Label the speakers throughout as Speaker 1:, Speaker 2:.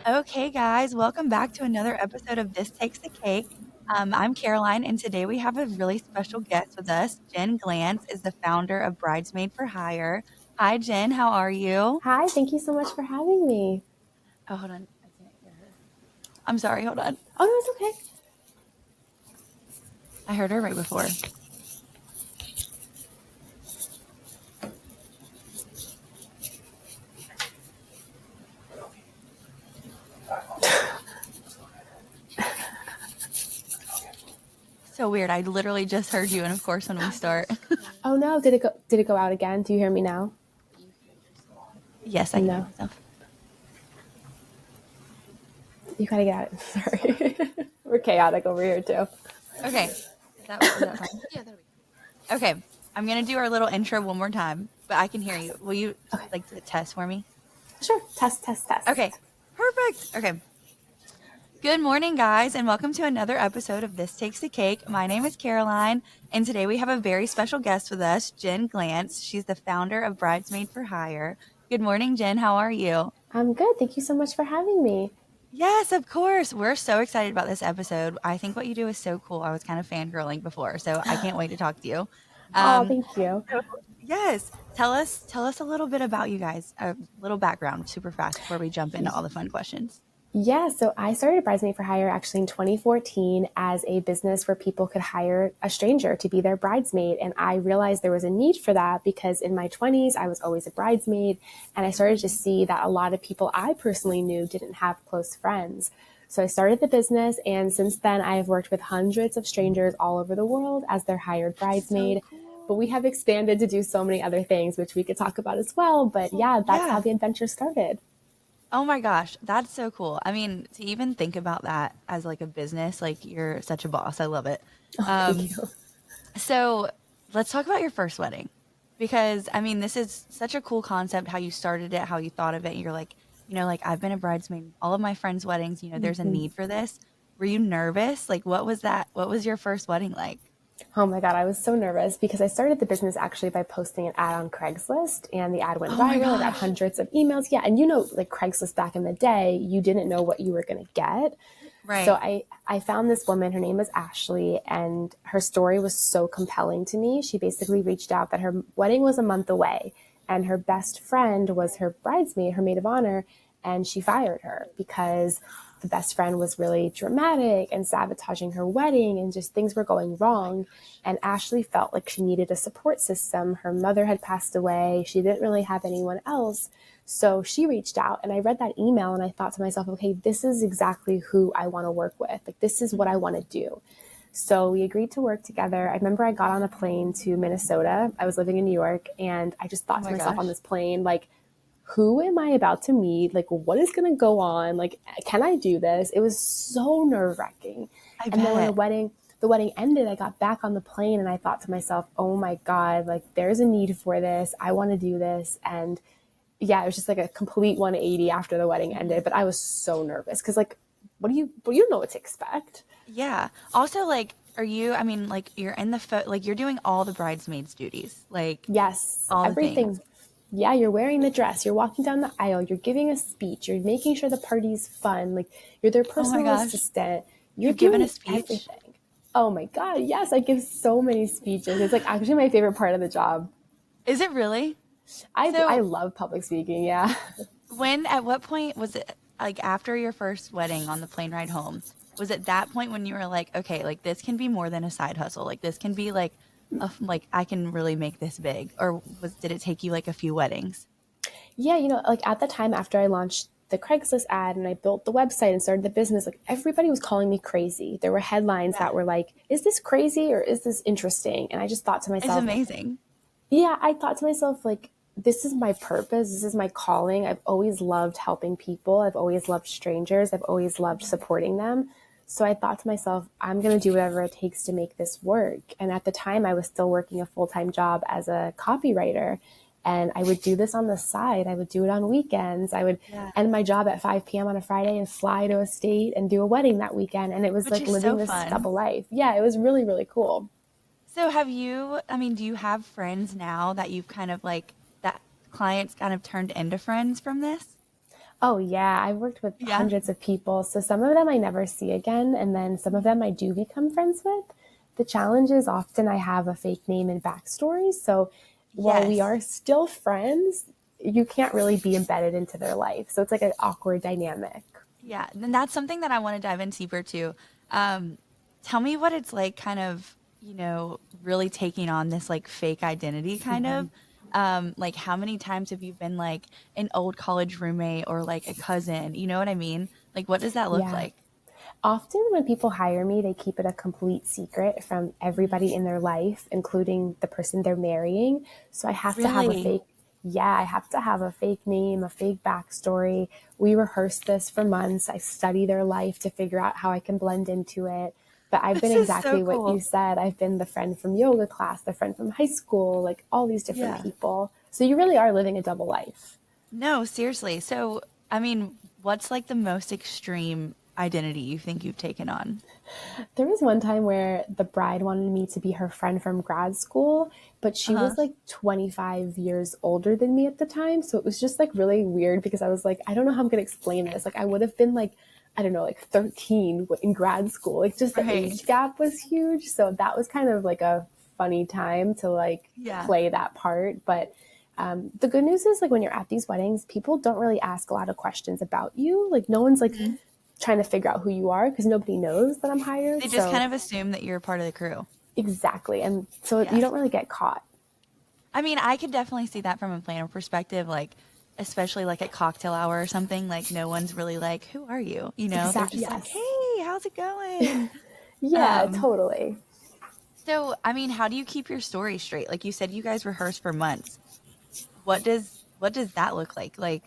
Speaker 1: Okay, guys, welcome back to another episode of This Takes the Cake. I'm Caroline, and today we have a really special guest with us. Jen Glantz is the founder of Bridesmaid for Hire. Hi, Jen. How are you?
Speaker 2: Hi, thank you so much for having me.
Speaker 1: Oh, hold on. I can't hear her. I'm sorry. Hold on.
Speaker 2: Oh, no, it's okay.
Speaker 1: I heard her right before. So weird. I literally just heard you, and of course, when we start.
Speaker 2: Oh no, did it go out again? Do you hear me now?
Speaker 1: Yes, I can hear
Speaker 2: No.
Speaker 1: myself.
Speaker 2: You gotta get out. Sorry. We're chaotic over here too.
Speaker 1: Okay. Is that fine? Yeah, that'll be. Okay. I'm going to do our little intro one more time, but I can hear you. Will you
Speaker 2: Okay.
Speaker 1: like do the test for me?
Speaker 2: Sure. Test.
Speaker 1: Okay. Perfect. Okay. Good morning, guys, and welcome to another episode of This Takes the Cake. My name is Caroline, and today we have a very special guest with us, Jen Glantz. She's the founder of Bridesmaid for Hire. Good morning, Jen. How are you?
Speaker 2: I'm good. Thank you so much for having me.
Speaker 1: Yes, of course. We're so excited about this episode. I think what you do is so cool. I was kind of fangirling before, so I can't wait to talk to you.
Speaker 2: Oh,
Speaker 1: Um,
Speaker 2: thank you.
Speaker 1: so, yes, tell us a little bit about you guys, a little background super fast before we jump into all the fun questions.
Speaker 2: Yeah, so I started Bridesmaid for Hire actually in 2014 as a business where people could hire a stranger to be their bridesmaid. And I realized there was a need for that because in my 20s, I was always a bridesmaid. And I started to see that a lot of people I personally knew didn't have close friends. So I started the business. And since then, I have worked with hundreds of strangers all over the world as their hired
Speaker 1: So
Speaker 2: bridesmaid. But
Speaker 1: cool.
Speaker 2: we have expanded to do so many other things, which we could talk about as well. But yeah, that's how
Speaker 1: Yeah.
Speaker 2: the adventure started.
Speaker 1: Oh my gosh, that's so cool. I mean, to even think about that as like a business, like you're such a boss. I love it.
Speaker 2: Oh, thank
Speaker 1: Um,
Speaker 2: you.
Speaker 1: so let's talk about your first wedding because I mean, this is such a cool concept, how you started it, how you thought of it. You're like, like I've been a bridesmaid, all of my friends' weddings, there's a need for this. Were you nervous? Like, what was that? What was your first wedding like?
Speaker 2: Oh my God, I was so nervous because I started the business actually by posting an ad on Craigslist and the ad went
Speaker 1: Oh my
Speaker 2: viral. I got
Speaker 1: gosh.
Speaker 2: hundreds of emails. Yeah. And like Craigslist back in the day, you didn't know what you were going to get. So
Speaker 1: Right.
Speaker 2: I found this woman, her name is Ashley, and her story was so compelling to me. She basically reached out that her wedding was a month away and her best friend was her bridesmaid, her maid of honor, and she fired her because the best friend was really dramatic and sabotaging her wedding and just things were going
Speaker 1: Oh my
Speaker 2: wrong.
Speaker 1: gosh.
Speaker 2: And Ashley felt like she needed a support system. Her mother had passed away. She didn't really have anyone else. So she reached out and I read that email and I thought to myself, okay, this is exactly who I want to work with. Like, this is what I want to do. So we agreed to work together. I remember I got on a plane to Minnesota. I was living in New York and I just
Speaker 1: Oh
Speaker 2: thought to
Speaker 1: my
Speaker 2: myself on
Speaker 1: gosh.
Speaker 2: this plane, like, who am I about to meet? Like, what is going to go on? Like, can I do this? It was so nerve wracking.
Speaker 1: I
Speaker 2: And then when
Speaker 1: bet.
Speaker 2: the wedding ended, I got back on the plane and I thought to myself, oh my God, like there's a need for this. I want to do this. And yeah, it was just like a complete 180 after the wedding ended. But I was so nervous because like, you don't know what to expect.
Speaker 1: Yeah. Also, like, I mean, like, you're in like, you're doing all the bridesmaids' duties, like,
Speaker 2: Yes,
Speaker 1: all the things.
Speaker 2: everything. Yeah, you're wearing the dress, you're walking down the aisle, you're giving a speech, you're making sure the party's fun, like you're their
Speaker 1: Oh my
Speaker 2: personal
Speaker 1: gosh.
Speaker 2: assistant, you're
Speaker 1: You've given a
Speaker 2: doing
Speaker 1: speech?
Speaker 2: everything. Oh my God, yes, I give so many speeches. It's like actually my favorite part of the job.
Speaker 1: Is it really?
Speaker 2: I
Speaker 1: So,
Speaker 2: love public speaking, yeah.
Speaker 1: at what point was it, like, after your first wedding on the plane ride home? Was it that point when you were like, okay, like, this can be more than a side hustle? Like, this can be like, like, I can really make this big? Or did it take you like a few weddings?
Speaker 2: Yeah, like at the time after I launched the Craigslist ad and I built the website and started the business, like everybody was calling me crazy. There were headlines
Speaker 1: Yeah.
Speaker 2: that were like, is this crazy or is this interesting? And I just thought to
Speaker 1: It's
Speaker 2: myself,
Speaker 1: amazing.
Speaker 2: yeah, I thought to myself, like, this is my purpose. This is my calling. I've always loved helping people. I've always loved strangers. I've always loved supporting them. So I thought to myself, I'm going to do whatever it takes to make this work. And at the time, I was still working a full time job as a copywriter. And I would do this on the side. I would do it on weekends. I would
Speaker 1: Yeah.
Speaker 2: end my job at 5 p.m. on a Friday and fly to a state and do a wedding that weekend. And it was
Speaker 1: Which
Speaker 2: like
Speaker 1: is so
Speaker 2: living this
Speaker 1: fun.
Speaker 2: double life. Yeah, it was really, really cool.
Speaker 1: So I mean, do you have friends now that you've kind of like that clients kind of turned into friends from this?
Speaker 2: Oh, yeah. I've worked with
Speaker 1: Yeah.
Speaker 2: hundreds of people. So some of them I never see again. And then some of them I do become friends with. The challenge is often I have a fake name and backstory. So while we
Speaker 1: Yes.
Speaker 2: are still friends, you can't really be embedded into their life. So it's like an awkward dynamic.
Speaker 1: Yeah. And that's something that I want to dive in deeper to. Um, Tell me what it's like kind of, really taking on this like fake identity kind of. Like how many times have you been like an old college roommate or like a cousin? You know what I mean? Like what does that look
Speaker 2: Yeah.
Speaker 1: like?
Speaker 2: Often when people hire me, they keep it a complete secret from
Speaker 1: Mhm.
Speaker 2: everybody in their life, including the person they're marrying. So I have to have a
Speaker 1: Really?
Speaker 2: fake, yeah, I have to have a fake name, a fake backstory. We rehearse this for months. I study their life to figure out how I can blend into it. But I've been
Speaker 1: This is so
Speaker 2: exactly what you
Speaker 1: cool.
Speaker 2: said. I've been the friend from yoga class, the friend from high school, like all these different
Speaker 1: Yeah.
Speaker 2: people. So you really are living a double life.
Speaker 1: No, seriously. So, I mean, what's like the most extreme identity you think you've taken on?
Speaker 2: There was one time where the bride wanted me to be her friend from grad school, but she
Speaker 1: Uh-huh.
Speaker 2: was like 25 years older than me at the time. So it was just like really weird because I was like, I don't know how I'm going to explain this. Like, I would have been like, I don't know, like 13 in grad school. Like, just the
Speaker 1: Right.
Speaker 2: age gap was huge. So that was kind of like a funny time to like
Speaker 1: Yeah.
Speaker 2: play that part. But the good news is, like, when you're at these weddings, people don't really ask a lot of questions about you. Like, no one's like
Speaker 1: Mhm.
Speaker 2: trying to figure out who you are because nobody knows that I'm hired.
Speaker 1: They just
Speaker 2: So
Speaker 1: kind of assume that you're a part of the crew.
Speaker 2: exactly. And so you
Speaker 1: Yes.
Speaker 2: don't really get caught.
Speaker 1: I mean, I could definitely see that from a planner perspective, like especially like at cocktail hour or something, like no one's really like, "Who are you?" They're just like,
Speaker 2: Yes.
Speaker 1: "Hey, how's it going?"
Speaker 2: Yeah,
Speaker 1: Um,
Speaker 2: totally.
Speaker 1: so I mean, how do you keep your story straight? Like you said you guys rehearse for months. What does that look like? Like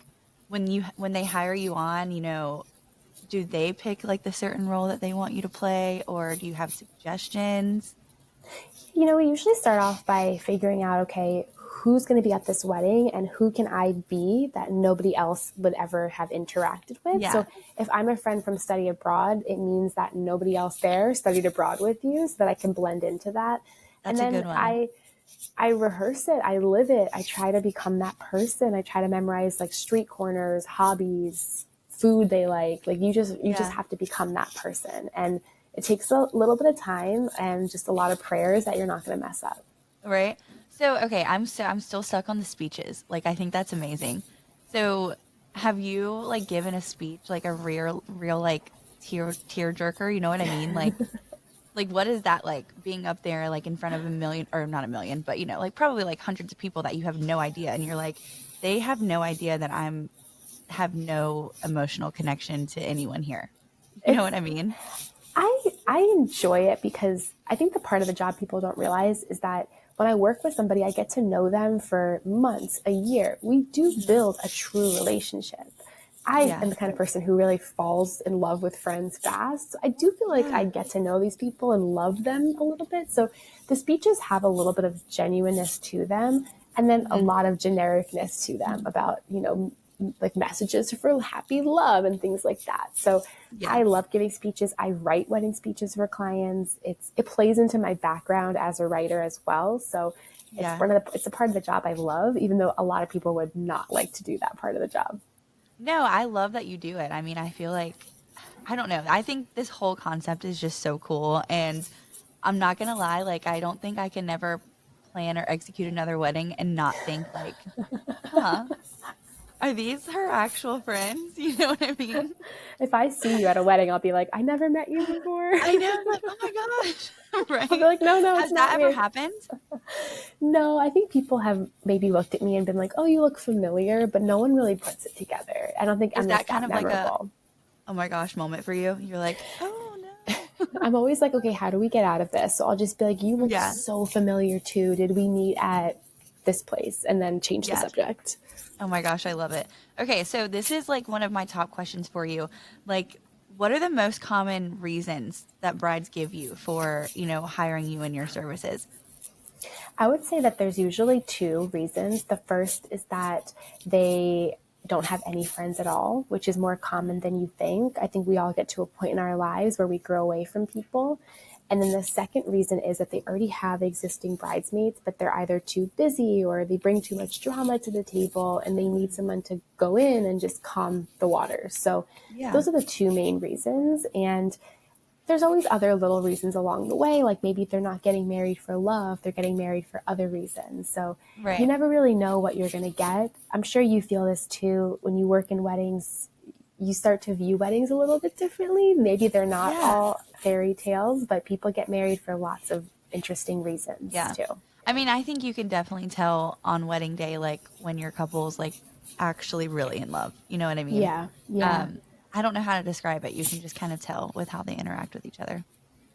Speaker 1: when they hire you on, do they pick like the certain role that they want you to play or do you have suggestions?
Speaker 2: We usually start off by figuring out, okay, who's going to be at this wedding and who can I be that nobody else would ever have interacted with.
Speaker 1: Yeah,
Speaker 2: So if I'm a friend from study abroad, it means that nobody else there studied abroad with you so that I can blend into that. And
Speaker 1: that's a
Speaker 2: then
Speaker 1: good one.
Speaker 2: I rehearse it, I live it, I try to become that person. I try to memorize like street corners, hobbies, food they like. Like you just
Speaker 1: Yeah,
Speaker 2: have to become that person. And it takes a little bit of time and just a lot of prayers that you're not going to mess up.
Speaker 1: right? So, okay, I'm still stuck on the speeches. Like I think that's amazing. So, have you like given a speech like a real like tear jerker, you know what I mean? Like what is that like being up there like in front of a million or not a million, but like probably like hundreds of people that you have no idea and you're like they have no idea that I'm have no emotional connection to anyone here. You know
Speaker 2: It's
Speaker 1: what I mean?
Speaker 2: I enjoy it because I think the part of the job people don't realize is that when I work with somebody, I get to know them for months, a year. We do
Speaker 1: Mhm.
Speaker 2: build a true relationship. I
Speaker 1: Yeah.
Speaker 2: am the kind of person who really falls in love with friends fast. So I do feel like I
Speaker 1: Yeah.
Speaker 2: get to know these people and love them a little bit. So the speeches have a little bit of genuineness to them and then a
Speaker 1: Mhm.
Speaker 2: lot of genericness to them about, like messages for happy love and things like that. So
Speaker 1: Yeah.
Speaker 2: I love giving speeches. I write wedding speeches for clients. It plays into my background as a writer as well. So
Speaker 1: Yeah.
Speaker 2: it's a part of the job I love, even though a lot of people would not like to do that part of the job.
Speaker 1: No, I love that you do it. I mean, I feel like I don't know. I think this whole concept is just so cool and I'm not gonna lie, like I don't think I can never plan or execute another wedding and not think like, huh, are these her actual friends? You know what I mean?
Speaker 2: If I see you at a wedding, I'll be like, I never met you before.
Speaker 1: I know, like, oh my gosh,
Speaker 2: I'll be
Speaker 1: right?
Speaker 2: like, no, no, it's
Speaker 1: Has that
Speaker 2: not
Speaker 1: ever
Speaker 2: me.
Speaker 1: happened?
Speaker 2: No, I think people have maybe looked at me and been like, oh, you look familiar, but no one really puts it together. I don't think
Speaker 1: Is
Speaker 2: I'm
Speaker 1: that
Speaker 2: like
Speaker 1: kind
Speaker 2: that
Speaker 1: of like a
Speaker 2: memorable.
Speaker 1: oh my gosh moment for you? You're like, oh no.
Speaker 2: I'm always like, okay, how do we get out of this? So I'll just be like, you look
Speaker 1: Yeah,
Speaker 2: so familiar too. Did we meet at this place? And then change the
Speaker 1: yes.
Speaker 2: subject.
Speaker 1: Oh my gosh, I love it. Okay, so this is like one of my top questions for you. Like, what are the most common reasons that brides give you for, hiring you in your services?
Speaker 2: I would say that there's usually two reasons. The first is that they don't have any friends at all, which is more common than you think. I think we all get to a point in our lives where we grow away from people. And then the second reason is that they already have existing bridesmaids, but they're either too busy or they bring too much drama to the table and they need someone to go in and just calm the waters. So
Speaker 1: Yeah.
Speaker 2: those are the two main reasons. And there's always other little reasons along the way. Like maybe they're not getting married for love, they're getting married for other reasons. So you
Speaker 1: Right.
Speaker 2: never really know what you're going to get. I'm sure you feel this too when you work in weddings. You start to view weddings a little bit differently. Maybe they're not
Speaker 1: Yeah.
Speaker 2: all fairy tales, but people get married for lots of interesting reasons
Speaker 1: Yeah.
Speaker 2: too.
Speaker 1: I mean, I think you can definitely tell on wedding day, like when your couple's like actually really in love. You know what I mean?
Speaker 2: Yeah, yeah.
Speaker 1: Um, I don't know how to describe it. You can just kind of tell with how they interact with each other.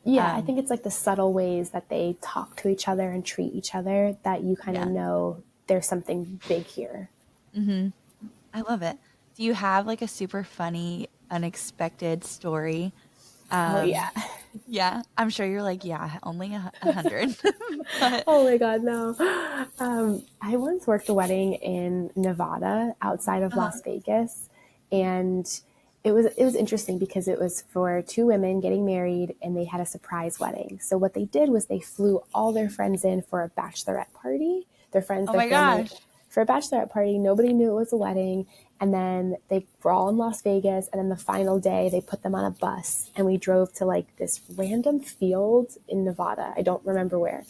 Speaker 2: Yeah, I
Speaker 1: Um,
Speaker 2: think it's like the subtle ways that they talk to each other and treat each other that you kind of
Speaker 1: yeah.
Speaker 2: know there's something big here.
Speaker 1: I love it. Do you have like a super funny, unexpected story?
Speaker 2: Oh, yeah.
Speaker 1: Yeah, I'm sure you're like, yeah, only 100. But
Speaker 2: Oh my God, no. I once worked a wedding in Nevada outside of Las Vegas, and it was interesting because it was for two women getting married, and they had a surprise wedding. So what they did was they flew all their friends in for a bachelorette party. Their friends,
Speaker 1: oh
Speaker 2: their
Speaker 1: my
Speaker 2: family,
Speaker 1: gosh.
Speaker 2: for a bachelorette party. Nobody knew it was a wedding. And then they were all in Las Vegas. And then the final day, they put them on a bus and we drove to like this random field in Nevada. I don't remember where.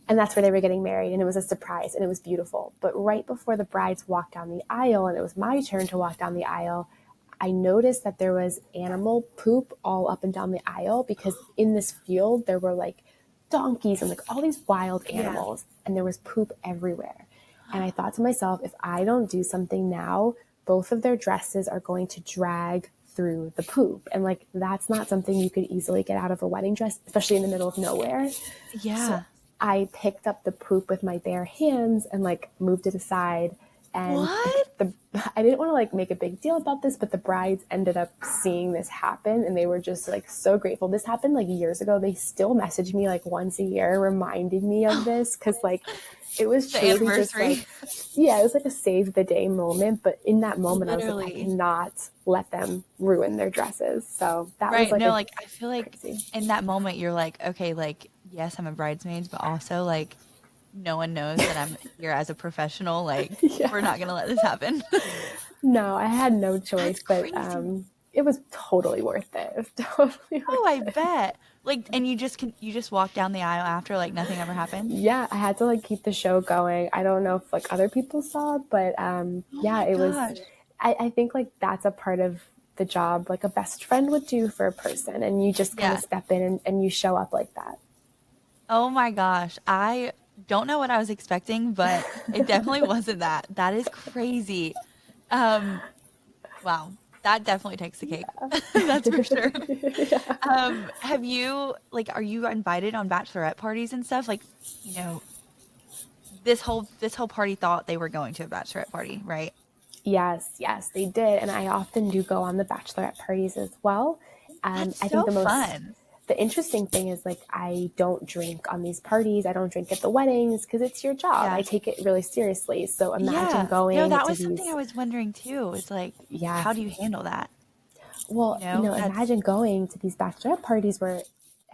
Speaker 2: And that's where they were getting married. And it was a surprise and it was beautiful. But right before the brides walked down the aisle and it was my turn to walk down the aisle, I noticed that there was animal poop all up and down the aisle because in this field, there were like donkeys and like all these wild
Speaker 1: Yeah.
Speaker 2: animals and there was poop everywhere. And I thought to myself, if I don't do something now, both of their dresses are going to drag through the poop. And like, that's not something you could easily get out of a wedding dress, especially in the middle of nowhere. So
Speaker 1: Yeah.
Speaker 2: I picked up the poop with my bare hands and like moved it aside. And
Speaker 1: What?
Speaker 2: I didn't want to like make a big deal about this, but the brides ended up seeing this happen and they were just like so grateful. This happened like years ago. They still message me like once a year reminding me of this because like it was
Speaker 1: The
Speaker 2: truly just
Speaker 1: anniversary.
Speaker 2: like, yeah, it was like a save the day moment. But in that moment, I was like, I
Speaker 1: Literally.
Speaker 2: cannot let them ruin their dresses. So that was
Speaker 1: Right.
Speaker 2: like
Speaker 1: No,
Speaker 2: a
Speaker 1: like I feel like
Speaker 2: crazy.
Speaker 1: in that moment you're like, okay, like yes, I'm a bridesmaid, but also like no one knows that I'm here as a professional. Like we're
Speaker 2: Yeah.
Speaker 1: not gonna let this happen.
Speaker 2: No, I had no
Speaker 1: That's
Speaker 2: choice, but
Speaker 1: crazy.
Speaker 2: it was totally worth it. It was totally
Speaker 1: Oh,
Speaker 2: worth
Speaker 1: I
Speaker 2: it.
Speaker 1: bet. Like, and you just walk down the aisle after like nothing ever happened.
Speaker 2: Yeah, I had to like keep the show going. I don't know if like other people saw, but
Speaker 1: Oh
Speaker 2: yeah,
Speaker 1: my
Speaker 2: it was.
Speaker 1: gosh.
Speaker 2: I think like that's a part of the job like a best friend would do for a person, and you just kind of
Speaker 1: Yeah.
Speaker 2: step in and you show up like that.
Speaker 1: Oh my gosh. I don't know what I was expecting, but it definitely wasn't that. That is crazy. Um, wow. That definitely takes the cake. That's for sure.
Speaker 2: Yeah.
Speaker 1: Have you like are you invited on bachelorette parties and stuff? Like, you know, this whole party thought they were going to a bachelorette party, right?
Speaker 2: Yes, yes, they did, and I often do go on the bachelorette parties as well.
Speaker 1: That's
Speaker 2: I think
Speaker 1: so fun.
Speaker 2: the interesting thing is like I don't drink on these parties. I don't drink at the weddings because it's your job. I
Speaker 1: Yeah.
Speaker 2: take it really seriously. So imagine
Speaker 1: Yeah. No,
Speaker 2: going
Speaker 1: that
Speaker 2: to
Speaker 1: was something I
Speaker 2: these,
Speaker 1: was wondering too. It's like,
Speaker 2: yeah.
Speaker 1: how do you handle that? You
Speaker 2: Well,
Speaker 1: know, that's
Speaker 2: imagine going to these bachelorette parties where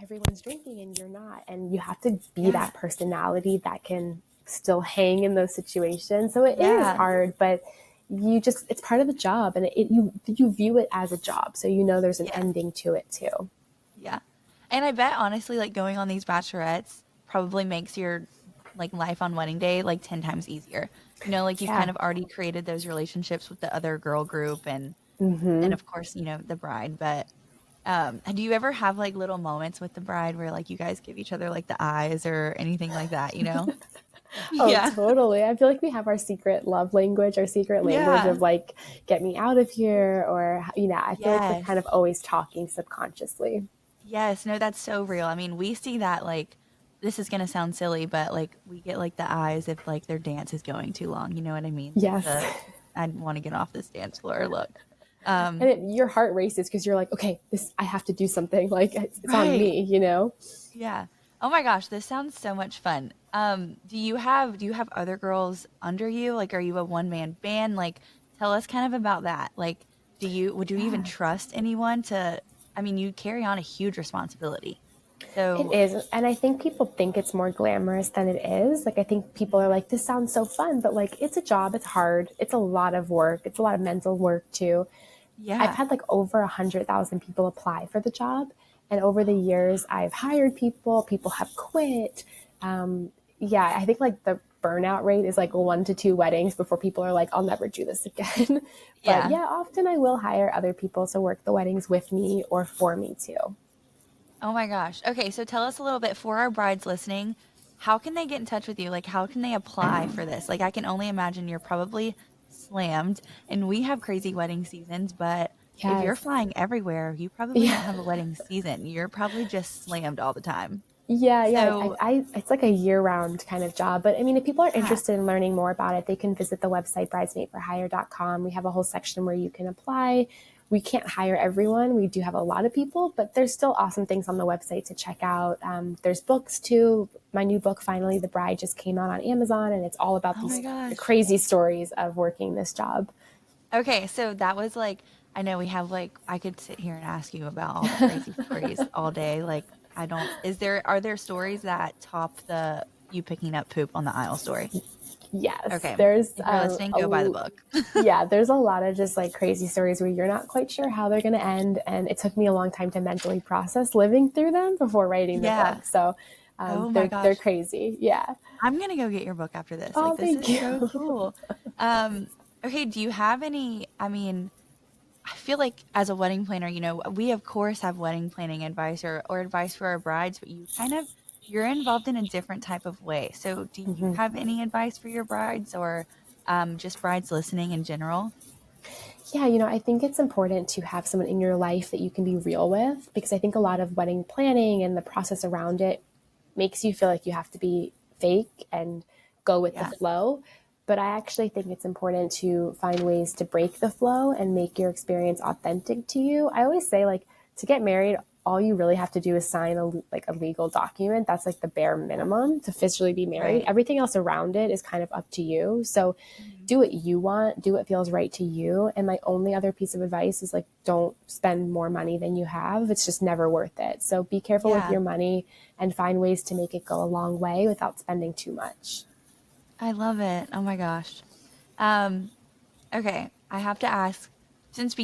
Speaker 2: everyone's drinking and you're not, and you have to be
Speaker 1: yeah.
Speaker 2: that personality that can still hang in those situations. So it is
Speaker 1: Yeah.
Speaker 2: hard, but it's part of the job, and you view it as a job, so you know there's an
Speaker 1: Yeah.
Speaker 2: ending to it too.
Speaker 1: Yeah. And I bet honestly, like going on these bachelorettes probably makes your like life on wedding day like 10 times easier. You know, like you've
Speaker 2: Yeah.
Speaker 1: kind of already created those relationships with the other girl group and of course, you know, the bride. But do you ever have like little moments with the bride where like you guys give each other like the eyes or anything like that, you know?
Speaker 2: Oh,
Speaker 1: Yeah.
Speaker 2: totally. I feel like we have our secret love language, our secret language
Speaker 1: Yeah.
Speaker 2: of like, get me out of here, or, I feel like we're
Speaker 1: Yes.
Speaker 2: kind of always talking subconsciously.
Speaker 1: Yes. No, that's so real. I mean, we see that like this is gonna sound silly, but like we get like the eyes if like their dance is going too long. You know what I mean? Like
Speaker 2: Yes.
Speaker 1: the I want to get off this dance floor look.
Speaker 2: And
Speaker 1: Um,
Speaker 2: your heart races because you're like, okay, I have to do something. Like it's on
Speaker 1: right.
Speaker 2: me.
Speaker 1: Yeah. Oh my gosh, this sounds so much fun. Do you have other girls under you? Like, are you a one man band? Like, tell us kind of about that. Like, would you even
Speaker 2: Yeah.
Speaker 1: trust anyone to? I mean, you carry on a huge responsibility.
Speaker 2: It
Speaker 1: So
Speaker 2: is. And I think people think it's more glamorous than it is. Like, I think people are like, this sounds so fun, but like, it's a job. It's hard. It's a lot of work. It's a lot of mental work too. I've
Speaker 1: yeah.
Speaker 2: had like over 100,000 people apply for the job. And over the years, I've hired people, people have quit. Yeah, I think like the burnout rate is like 1 to 2 weddings before people are like, I'll never do this again. But
Speaker 1: Yeah.
Speaker 2: yeah, often I will hire other people to work the weddings with me or for me too.
Speaker 1: Oh my gosh. Okay, so tell us a little bit for our brides listening, how can they get in touch with you? Like, how can they apply for this? Like, I can only imagine you're probably slammed, and we have crazy wedding seasons, but if you're
Speaker 2: Yes.
Speaker 1: flying everywhere, you probably don't
Speaker 2: Yeah.
Speaker 1: have a wedding season. You're probably just slammed all the time.
Speaker 2: Yeah, yeah.
Speaker 1: So,
Speaker 2: It's like a year-round kind of job. But I mean, if people are
Speaker 1: yeah.
Speaker 2: interested in learning more about it, they can visit the website bridesmaidforhire.com. We have a whole section where you can apply. We can't hire everyone. We do have a lot of people, but there's still awesome things on the website to check out. There's books too. My new book, Finally the Bride, just came out on Amazon, and it's all about
Speaker 1: Oh my
Speaker 2: these
Speaker 1: gosh.
Speaker 2: crazy stories of working this job.
Speaker 1: Okay, so that was like, I know we have like, I could sit here and ask you about all the crazy stories all day. Like, I don't, are there stories that top the you picking up poop on the aisle story?
Speaker 2: Yes,
Speaker 1: Okay.
Speaker 2: there's
Speaker 1: If you're listening, go buy the book.
Speaker 2: yeah, there's a lot of just like crazy stories where you're not quite sure how they're going to end, and it took me a long time to mentally process living through them before writing the
Speaker 1: Yeah.
Speaker 2: book. So
Speaker 1: Oh my
Speaker 2: they're
Speaker 1: gosh.
Speaker 2: crazy. Yeah.
Speaker 1: I'm gonna go get your book after this. Like,
Speaker 2: Oh,
Speaker 1: this
Speaker 2: thank
Speaker 1: is so
Speaker 2: you.
Speaker 1: cool. Um, okay, do you have any, I mean, I feel like as a wedding planner, we of course have wedding planning advice or advice for our brides, but you're involved in a different type of way. So do you have any advice for your brides or just brides listening in general?
Speaker 2: Yeah, I think it's important to have someone in your life that you can be real with, because I think a lot of wedding planning and the process around it makes you feel like you have to be fake and go with the
Speaker 1: Yeah.
Speaker 2: flow. But I actually think it's important to find ways to break the flow and make your experience authentic to you. I always say, like, to get married, all you really have to do is sign a legal document. That's like the bare minimum to officially be married.
Speaker 1: Right.
Speaker 2: Everything else around it is kind of up to you. So
Speaker 1: Mhm.
Speaker 2: do what you want, do what feels right to you. And my only other piece of advice is, like, don't spend more money than you have. It's just never worth it. So be careful with
Speaker 1: Yeah,
Speaker 2: your money and find ways to make it go a long way without spending too much.
Speaker 1: I love it. Oh my gosh. Um, Okay, I have to ask, since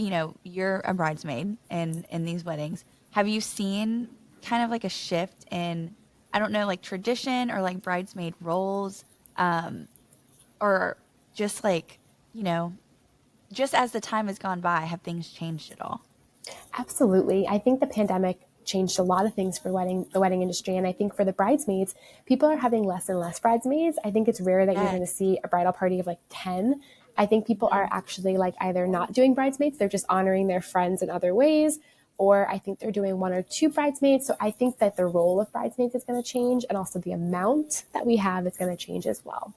Speaker 1: you're a bridesmaid in these weddings, have you seen kind of like a shift in, I don't know, like tradition or like bridesmaid roles, um, or just like, you know, just as the time has gone by, have things changed at all?
Speaker 2: Absolutely. I think the pandemic changed a lot of things for the wedding industry. And I think for the bridesmaids, people are having less and less bridesmaids. I think it's rare that you're going to
Speaker 1: Yes.
Speaker 2: see a bridal party of like 10. I think people are
Speaker 1: Hmm.
Speaker 2: actually like either not doing bridesmaids, they're just honoring their friends in other ways, or I think they're doing 1 or 2 bridesmaids. So I think that the role of bridesmaids is going to change, and also the amount that we have is going to change as well.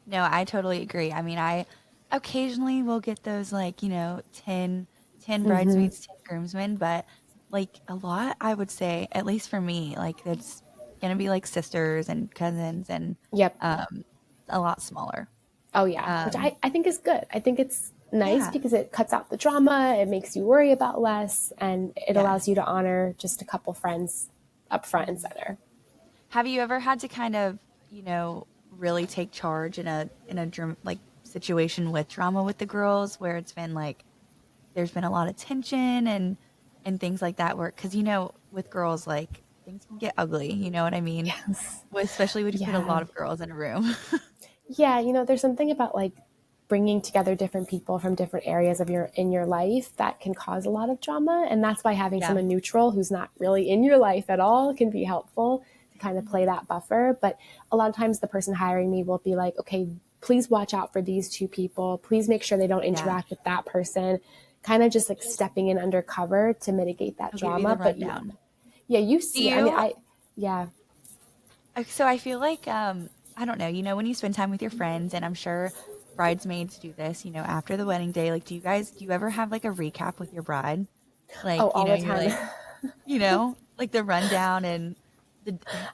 Speaker 1: No, I totally agree. I mean, I occasionally will get those like, 10 bridesmaids, 10 groomsmen, but like a lot, I would say, at least for me, like it's gonna be like sisters and cousins and
Speaker 2: Yep.
Speaker 1: um a lot smaller.
Speaker 2: Oh, yeah, which
Speaker 1: Um,
Speaker 2: I think is good. I think it's nice
Speaker 1: yeah,
Speaker 2: because it cuts out the drama, it makes you worry about less, and it allows
Speaker 1: yes.
Speaker 2: you to honor just a couple friends up front and
Speaker 1: Mhm.
Speaker 2: center.
Speaker 1: Have you ever had to kind of, really take charge in a like situation with drama with the girls where it's been like there's been a lot of tension and things like that where because with girls like things can get ugly, you know what I mean?
Speaker 2: Yes.
Speaker 1: Especially when you put a
Speaker 2: Yeah.
Speaker 1: lot of girls in a room.
Speaker 2: Yeah, there's something about like bringing together different people from different areas of your life that can cause a lot of drama, and that's why having
Speaker 1: Yeah.
Speaker 2: someone neutral who's not really in your life at all can be helpful to kind of play
Speaker 1: Mhm.
Speaker 2: that buffer. But a lot of times the person hiring me will be like, okay, please watch out for these 2 people, please make sure they don't
Speaker 1: Yeah.
Speaker 2: interact with that person, kind of just like stepping in undercover to mitigate that
Speaker 1: I'll give you the
Speaker 2: drama. But yeah,
Speaker 1: rundown.
Speaker 2: yeah, you
Speaker 1: Do
Speaker 2: see, I mean,
Speaker 1: you
Speaker 2: yeah.
Speaker 1: so I feel like I don't know, when you spend time with your friends and I'm sure bridesmaids do this, after the wedding day, like do you ever have like a recap with your bride?
Speaker 2: Oh,
Speaker 1: Like,
Speaker 2: all the
Speaker 1: you're
Speaker 2: time.
Speaker 1: like, like the rundown and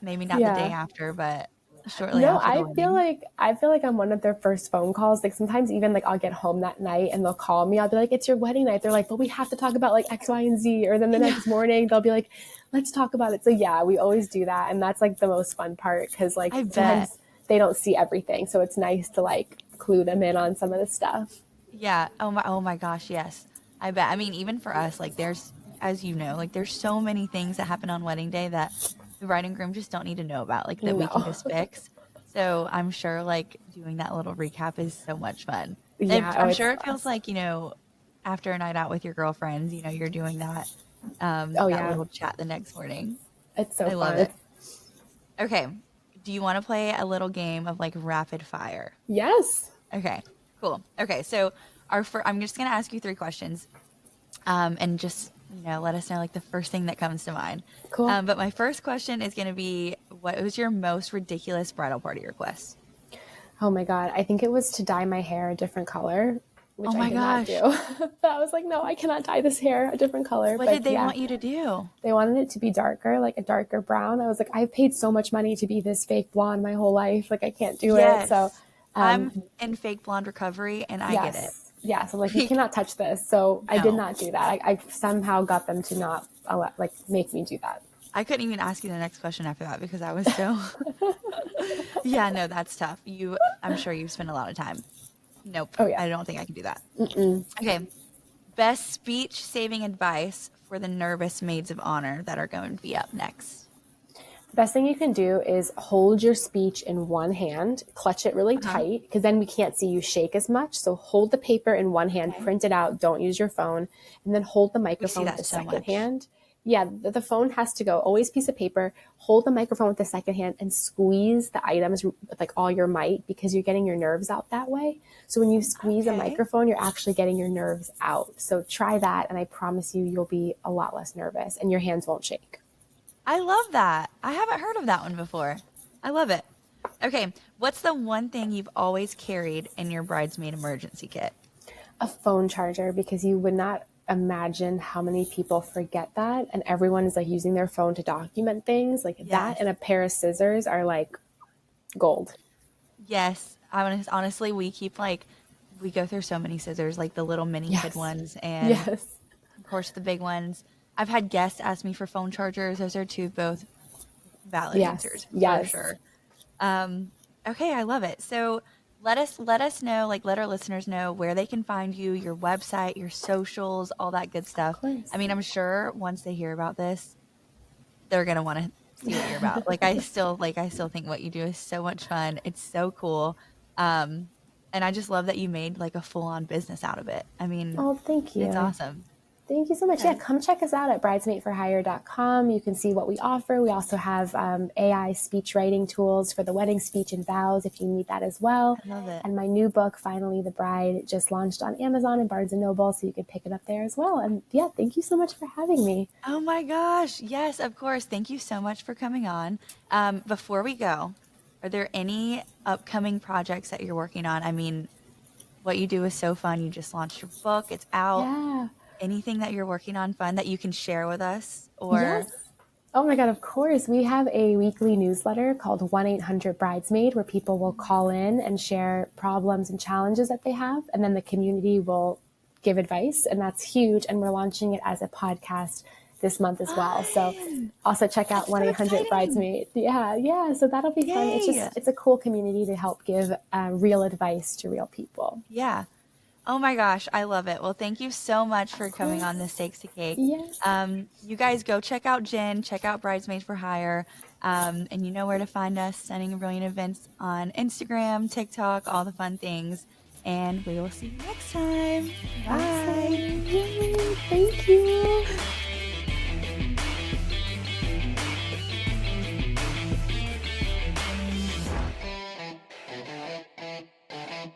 Speaker 1: maybe not the day
Speaker 2: Yeah.
Speaker 1: after, but shortly
Speaker 2: No,
Speaker 1: after the wedding?
Speaker 2: I feel like I'm one of their first phone calls. Like sometimes even like I'll get home that night and they'll call me. I'll be like, "It's your wedding night." They're like, "But we have to talk about like X, Y, and Z." Or then the
Speaker 1: Yeah,
Speaker 2: next morning they'll be like, "Let's talk about it." So yeah, we always do that, and that's like the most fun part because like
Speaker 1: I bet.
Speaker 2: sometimes they don't see everything, so it's nice to like clue them in on some of the stuff.
Speaker 1: Yeah. Oh my gosh, yes. I bet. I mean, even for us, like there's as you know, like there's so many things that happen on wedding day that the bride and groom just don't need to know about, like that we can
Speaker 2: No,
Speaker 1: just fix. So I'm sure like doing that little recap is so much fun. And
Speaker 2: yeah, oh,
Speaker 1: I'm
Speaker 2: it's
Speaker 1: sure
Speaker 2: a
Speaker 1: it feels
Speaker 2: blast.
Speaker 1: like, after a night out with your girlfriends, you're doing
Speaker 2: Oh
Speaker 1: that
Speaker 2: yeah,
Speaker 1: little chat the next morning.
Speaker 2: it's so
Speaker 1: I love
Speaker 2: fun.
Speaker 1: it. Okay. Do you want to play a little game of like rapid fire?
Speaker 2: Yes,
Speaker 1: Okay, cool. Okay, so I'm just gonna ask you three questions, and just let us know like the first thing that comes to mind.
Speaker 2: cool.
Speaker 1: But my first question is gonna be, what was your most ridiculous bridal party request?
Speaker 2: Oh my God. I think it was to dye my hair a different color,
Speaker 1: Oh
Speaker 2: which I
Speaker 1: my
Speaker 2: did not do.
Speaker 1: gosh,
Speaker 2: But I was like, no, I cannot dye this hair a different color.
Speaker 1: what did
Speaker 2: But
Speaker 1: they
Speaker 2: yeah,
Speaker 1: want you to do?
Speaker 2: they wanted it to be darker, like a darker brown. I was like, I've paid so much money to be this fake blonde my whole life. Like, I can't do it. So,
Speaker 1: Yes, I'm
Speaker 2: um,
Speaker 1: in fake blonde recovery, and I get it.
Speaker 2: yes, yes. I'm like, you cannot touch this. So I did
Speaker 1: No,
Speaker 2: not do that. I somehow got them to not like make me do that.
Speaker 1: I couldn't even ask you the next question after that because I was so. Yeah, no, that's tough. I'm sure you've spent a lot of time. Nope,
Speaker 2: Oh yeah.
Speaker 1: I don't think I can do that. Okay, best speech saving advice for the nervous maids of honor that are going to be up next.
Speaker 2: The best thing you can do is hold your speech in one hand, clutch it really
Speaker 1: Uh-huh.
Speaker 2: tight, because then we can't see you shake as much. So hold the paper in one hand,
Speaker 1: Okay.
Speaker 2: print it out, don't use your phone, and then hold the
Speaker 1: We see
Speaker 2: microphone with
Speaker 1: that
Speaker 2: the
Speaker 1: so
Speaker 2: second
Speaker 1: much.
Speaker 2: hand. Yeah, the phone has to go. Always piece of paper. Hold the microphone with the second hand and squeeze the items with like all your might because you're getting your nerves out that way. So when you squeeze a
Speaker 1: Okay.
Speaker 2: microphone, you're actually getting your nerves out. So try that, and I promise you, you'll be a lot less nervous and your hands won't shake.
Speaker 1: I love that. I haven't heard of that one before. I love it. Okay. What's the one thing you've always carried in your bridesmaid emergency kit?
Speaker 2: A phone charger because you would not imagine how many people forget that and everyone is like using their phone to document things like that,
Speaker 1: Yes.
Speaker 2: and a pair of scissors are like gold.
Speaker 1: Yes. Honestly, we go through so many scissors, like the little mini kid
Speaker 2: Yes,
Speaker 1: ones and
Speaker 2: yes,
Speaker 1: of course the big ones. I've had guests ask me for phone chargers. Those are two both valid
Speaker 2: yes,
Speaker 1: answers for
Speaker 2: yes.
Speaker 1: sure. Um, okay, I love it. So let us know, like let our listeners know where they can find you, your website, your socials, all that good
Speaker 2: Of
Speaker 1: stuff. I
Speaker 2: course.
Speaker 1: mean, I'm sure once they hear about this, they're gonna want to see what you're about. I still think what you do is so much fun. It's so cool. Um, and I just love that you made like a full on business out of it. I mean,
Speaker 2: Oh, thank
Speaker 1: it's
Speaker 2: you.
Speaker 1: awesome.
Speaker 2: Thank you so much. Yeah,
Speaker 1: Yeah,
Speaker 2: come check us out at bridesmaidforhire.com. You can see what we offer. We also have AI speech writing tools for the wedding speech and vows if you need that as well.
Speaker 1: I love it.
Speaker 2: And my new book, Finally the Bride, just launched on Amazon and Barnes& and Noble, so you can pick it up there as well. And yeah, thank you so much for having me.
Speaker 1: Oh my gosh. Yes, of course. Thank you so much for coming on. Before we go, are there any upcoming projects that you're working on? I mean, what you do is so fun. You just launched your book, it's out.
Speaker 2: Yeah.
Speaker 1: Anything that you're working on fun that you can share with us?
Speaker 2: Yes.
Speaker 1: Or,
Speaker 2: Oh my God, of course. We have a weekly newsletter called 1-800 Bridesmaid where people will call in and share problems and challenges that they have. And then the community will give advice. And that's huge. And we're launching it as a podcast this month as well. So
Speaker 1: fun.
Speaker 2: also check out
Speaker 1: That's so
Speaker 2: 1-800
Speaker 1: exciting.
Speaker 2: Bridesmaid. Yeah, yeah. So that'll be fun.
Speaker 1: Yay.
Speaker 2: It's a cool community to help give real advice to real people.
Speaker 1: Yeah. Oh my gosh, I love it. Well, thank you so much
Speaker 2: Of
Speaker 1: for coming on
Speaker 2: course.
Speaker 1: this Stakes to Cake.
Speaker 2: Yes.
Speaker 1: You guys go check out Jen, check out Bridesmaids for Hire, and you know where to find us, Stunning Brilliant Events on Instagram, TikTok, all the fun things. And we will see you next time.
Speaker 2: Awesome.
Speaker 1: Bye.
Speaker 2: Yay. Thank you.